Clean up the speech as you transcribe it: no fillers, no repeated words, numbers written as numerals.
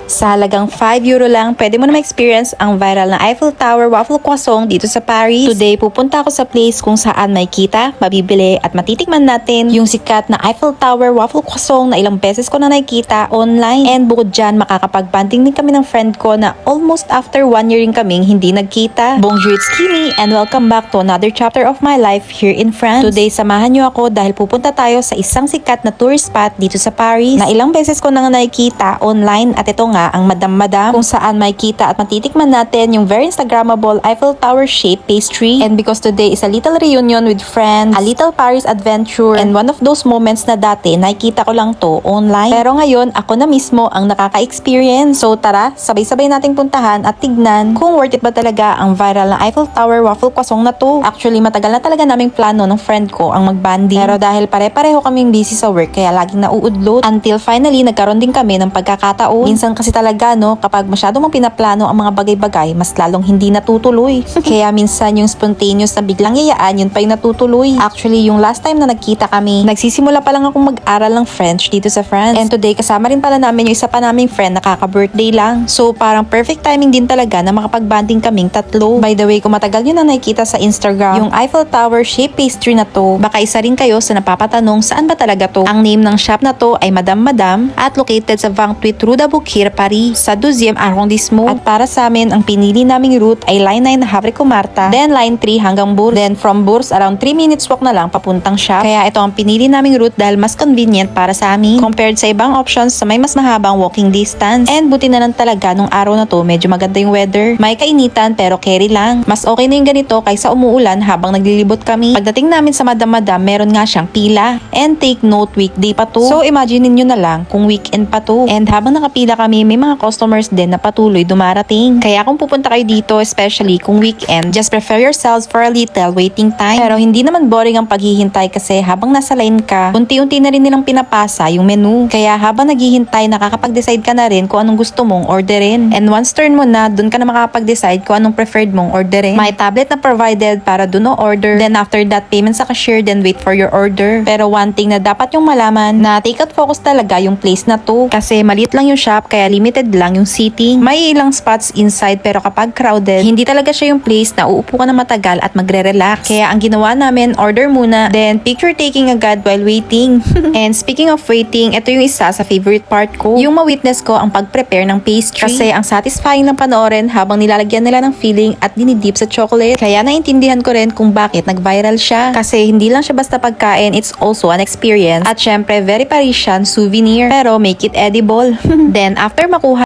Sa halagang 5 euro lang, pwede mo na ma-experience ang viral na Eiffel Tower waffle croissant dito sa Paris. Today, pupunta ako sa place kung saan may kita, mabibili at matitikman natin yung sikat na Eiffel Tower waffle croissant na ilang beses ko na nakikita online. And bukod dyan, makakapag-banding din kami ng friend ko na almost after 1 year rin kaming hindi nagkita. Bonjour, it's Kimi and welcome back to another chapter of my life here in France. Today, samahan nyo ako dahil pupunta tayo sa isang sikat na tourist spot dito sa Paris na ilang beses ko na nakikita online at ito nga ang Madam kung saan may kita at matitikman natin yung very Instagrammable Eiffel Tower shaped pastry. And because today is a little reunion with friends, a little Paris adventure, and one of those moments na dati nakikita ko lang to online. Pero ngayon, ako na mismo ang nakaka-experience. So tara, sabay-sabay nating puntahan at tignan kung worth it ba talaga ang viral na Eiffel Tower waffle croissant na to. Actually, matagal na talaga naming plano ng friend ko ang magbanding. Pero dahil pare-pareho kaming busy sa work, kaya laging nauudlot. Until finally, nagkaroon din kami ng pagkakataon. Minsan kasi talaga, no, kapag masyado mong pinaplano ang mga bagay-bagay, mas lalong hindi natutuloy. Kaya minsan yung spontaneous na biglang yayaan, yun pa yung natutuloy. Actually, yung last time na nagkita kami, nagsisimula pa lang akong mag-aral ng French dito sa France. And today, kasama rin pala namin yung isa pa naming friend na kaka-birthday lang. So, parang perfect timing din talaga na makapag-banding kaming tatlo. By the way, kung matagal nyo na nakikita sa Instagram, yung Eiffel Tower shape pastry na to, baka isa rin kayo sa napapatanong saan ba talaga to. Ang name ng shop na to ay Madam at located sa 28 Rue d'Aboukir, Paris, sa 12e arrondissement. At para sa amin, ang pinili naming route ay Line 9 Havre Comarta, then Line 3 hanggang Bourse. Then from Bourse, around 3 minutes walk na lang papuntang shop. Kaya ito ang pinili naming route dahil mas convenient para sa amin compared sa ibang options sa may mas mahabang walking distance. And buti na lang talaga nung araw na to, medyo maganda yung weather. May kainitan pero carry lang. Mas okay na yung ganito kaysa umuulan habang naglilibot kami. Pagdating namin sa Madam, meron nga siyang pila. And take note, weekday pa to. So imagine niyo na lang kung weekend pa to. And habang nakapila kami, may mga customers din na patuloy dumarating. Kaya kung pupunta kayo dito, especially kung weekend, just prepare yourselves for a little waiting time. Pero hindi naman boring ang paghihintay kasi habang nasa line ka, unti-unti na rin nilang pinapasa yung menu. Kaya habang naghihintay, nakakapag-decide ka na rin kung anong gusto mong orderin. And once turn mo na, dun ka na makakapag-decide kung anong preferred mong orderin. May tablet na provided para dun o order. Then after that, payment sa cashier, then wait for your order. Pero one thing na dapat yung malaman, na take out focus talaga yung place na to. Kasi maliit lang yung shop, kaya limited lang yung seating. May ilang spots inside, pero kapag crowded, hindi talaga siya yung place na uupo ka na matagal at magre-relax. Kaya ang ginawa namin, order muna, then picture taking agad while waiting. And speaking of waiting, ito yung isa sa favorite part ko, yung ma-witness ko ang pag-prepare ng pastry. Kasi ang satisfying ng panoorin habang nilalagyan nila ng filling at dinidip sa chocolate. Kaya naintindihan ko rin kung bakit nag-viral siya. Kasi hindi lang siya basta pagkain, it's also an experience. At syempre, very Parisian souvenir. Pero make it edible. Then after makuha